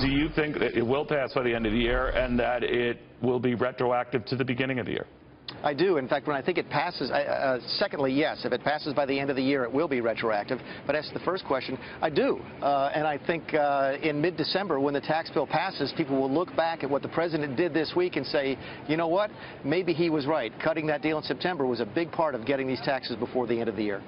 do you think that it will pass by the end of the year and that it will be retroactive to the beginning of the year? I do. In fact, when I think it passes, secondly, yes, if it passes by the end of the year, it will be retroactive. But as to the first question, I do. And I think in mid-December, when the tax bill passes, people will look back at what the president did this week and say, you know what, maybe he was right. Cutting that deal in September was a big part of getting these taxes before the end of the year.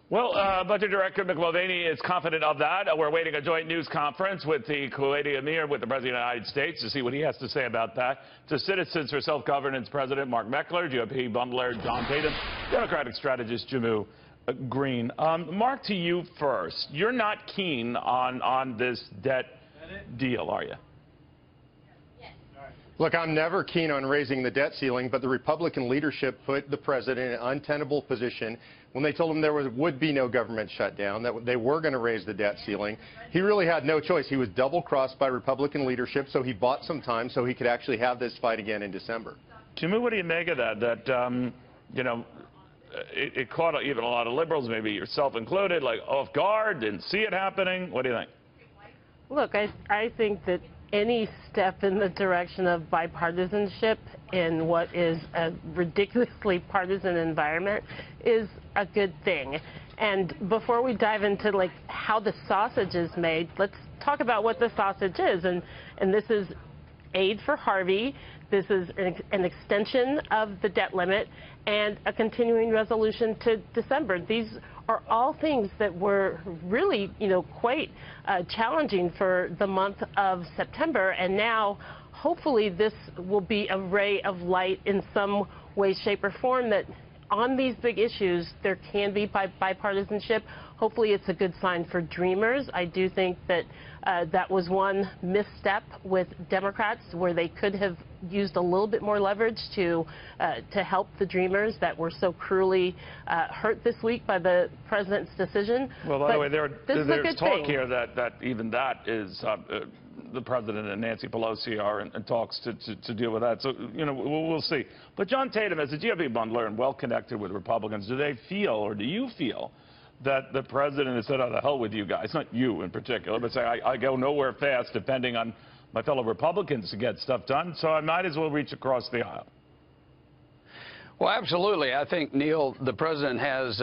Well, Budget Director McIlvaney is confident of that. We're waiting a joint news conference with the Kuwaiti Emir, with the President of the United States, to see what he has to say about that. To Citizens for Self-Governance President Mark Meckler, GOP bundler John Tatum, Democratic strategist Jehmu Greene. Mark, to you first. You're not keen on this debt deal, are you? Look, I'm never keen on raising the debt ceiling, but the Republican leadership put the president in an untenable position when they told him there would be no government shutdown, that they were going to raise the debt ceiling. He really had no choice. He was double-crossed by Republican leadership, so he bought some time so he could actually have this fight again in December. Jimmy, what do you make of that? That, you know, it caught even a lot of liberals, maybe yourself included, like off guard, didn't see it happening. What do you think? Look, I think that any step in the direction of bipartisanship in what is a ridiculously partisan environment is a good thing. And before we dive into like how the sausage is made, let's talk about what the sausage is. And this is aid for Harvey. This is an extension of the debt limit and a continuing resolution to December. These are all things that were really, quite challenging for the month of September. And now, hopefully, this will be a ray of light in some way, shape, or form that on these big issues, there can be bipartisanship. Hopefully, it's a good sign for dreamers. I do think that that was one misstep with Democrats where they could have used a little bit more leverage to help the dreamers that were so cruelly hurt this week by the president's decision. Well, by the way, there's talk here that even that is the president and Nancy Pelosi are in talks to deal with that. So, we'll see. But John Tatum, as a GOP bundler and well-connected with Republicans, do they feel, or do you feel, that the president has said, oh, the hell with you guys, not you in particular, but say, I go nowhere fast depending on my fellow Republicans to get stuff done, so I might as well reach across the aisle? Well, absolutely. I think, Neil, the president has,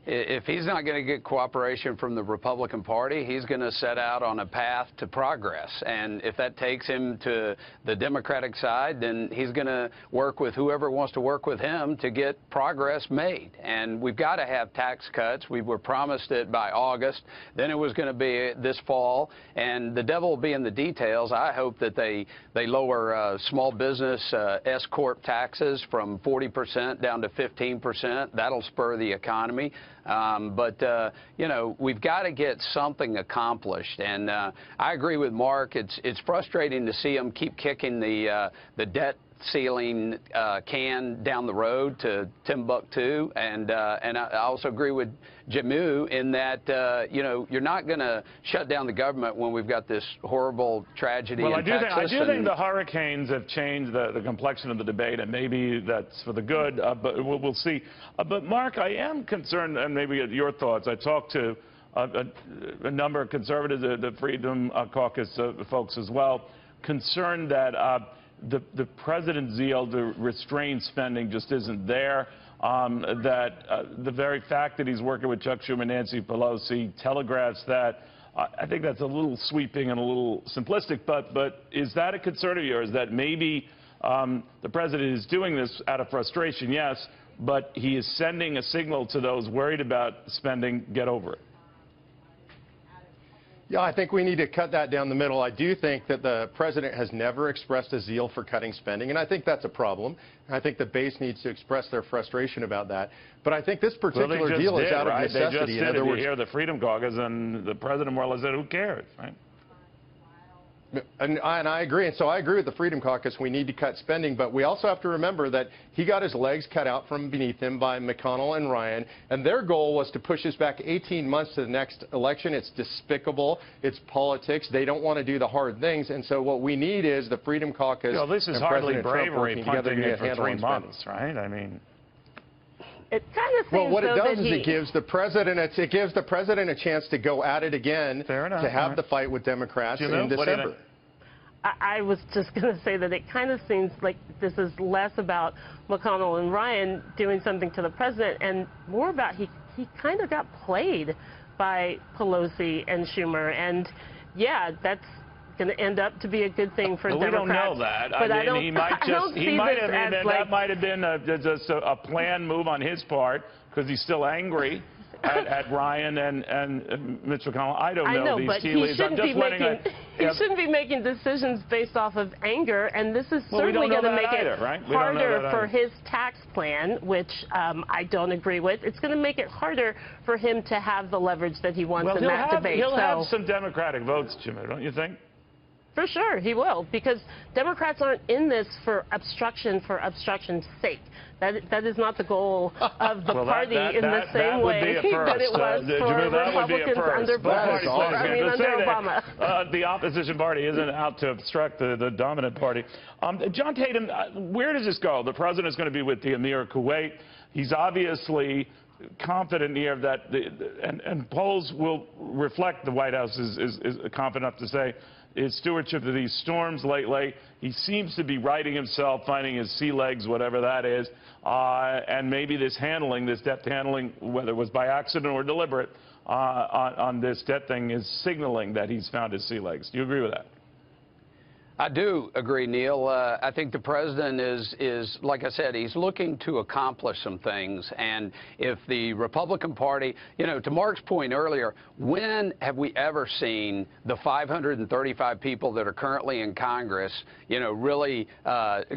if he's not going to get cooperation from the Republican Party, he's going to set out on a path to progress. And if that takes him to the Democratic side, then he's going to work with whoever wants to work with him to get progress made. And we've got to have tax cuts. We were promised it by August. Then it was going to be this fall. And the devil will be in the details. I hope that they lower small business S-corp taxes from 40% down to 15%. That'll spur the economy. But we've got to get something accomplished. And I agree with Mark. It's frustrating to see him keep kicking the debt ceiling can down the road to Timbuktu. And I also agree with Jehmu in that, you're not going to shut down the government when we've got this horrible tragedy in Texas. I do think the hurricanes have changed the complexion of the debate, and maybe that's for the good, but we'll see. But, Mark, I am concerned, and maybe your thoughts. I talked to a number of conservatives, the Freedom Caucus folks as well, concerned that the president's zeal to restrain spending just isn't there. That the very fact that he's working with Chuck Schumer and Nancy Pelosi telegraphs that. I think that's a little sweeping and a little simplistic, but is that a concern of yours, that maybe the president is doing this out of frustration, yes, but he is sending a signal to those worried about spending, get over it? Yeah, I think we need to cut that down the middle. I do think that the president has never expressed a zeal for cutting spending, and I think that's a problem. I think the base needs to express their frustration about that. But I think this particular deal is out of necessity. They just did. In other words, you hear the Freedom Caucus, and the president more or less said, who cares, right? And I agree. And so I agree with the Freedom Caucus. We need to cut spending. But we also have to remember that he got his legs cut out from beneath him by McConnell and Ryan. And their goal was to push us back 18 months to the next election. It's despicable. It's politics. They don't want to do the hard things. And so what we need is the Freedom Caucus. This is hardly bravery punting it for 3 months, right? I mean. It kind of seems well, what it does is it gives the president a chance to go at it again, to have the fight with Democrats in December. I was just going to say that it kind of seems like this is less about McConnell and Ryan doing something to the president and more about he kind of got played by Pelosi and Schumer. And, yeah, that's going to end up to be a good thing for Democrats. We don't know that. But I mean, that might have been just a planned move on his part because he's still angry at Ryan and Mitch McConnell. I don't know these but tea leaves. he shouldn't be making decisions based off of anger, and this is certainly going to make it harder for his tax plan, which I don't agree with. It's going to make it harder for him to have the leverage that he wants in that debate. He'll have some Democratic votes, Jimmy, don't you think? For sure, he will, because Democrats aren't in this for obstruction's sake. That is not the goal of the party in the same way that it was for Republicans under Bush or, under Obama. The opposition party isn't out to obstruct the dominant party. John Tatum, where does this go? The president's going to be with the Emir of Kuwait. He's obviously confident here that, and polls will reflect the White House is confident enough to say his stewardship of these storms lately. He seems to be righting himself, finding his sea legs, whatever that is, and maybe this depth handling, whether it was by accident or deliberate, on this debt thing is signaling that he's found his sea legs. Do you agree with that? I do agree, Neil. I think the president is, like I said, he's looking to accomplish some things. And if the Republican Party, to Mark's point earlier, when have we ever seen the 535 people that are currently in Congress, really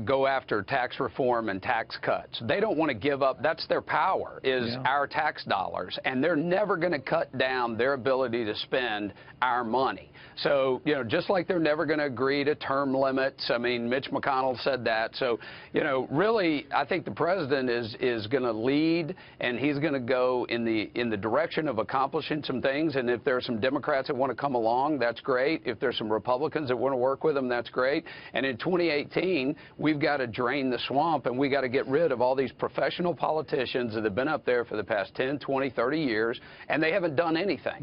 go after tax reform and tax cuts? They don't want to give up. That's their power, is our tax dollars. And they're never going to cut down their ability to spend our money. So, just like they're never going to agree to term limits. I mean, Mitch McConnell said that. So, really, I think the president is going to lead, and he's going to go in the direction of accomplishing some things. And if there are some Democrats that want to come along, that's great. If there's some Republicans that want to work with him, that's great. And in 2018, we've got to drain the swamp, and we got to get rid of all these professional politicians that have been up there for the past 10, 20, 30 years, and they haven't done anything.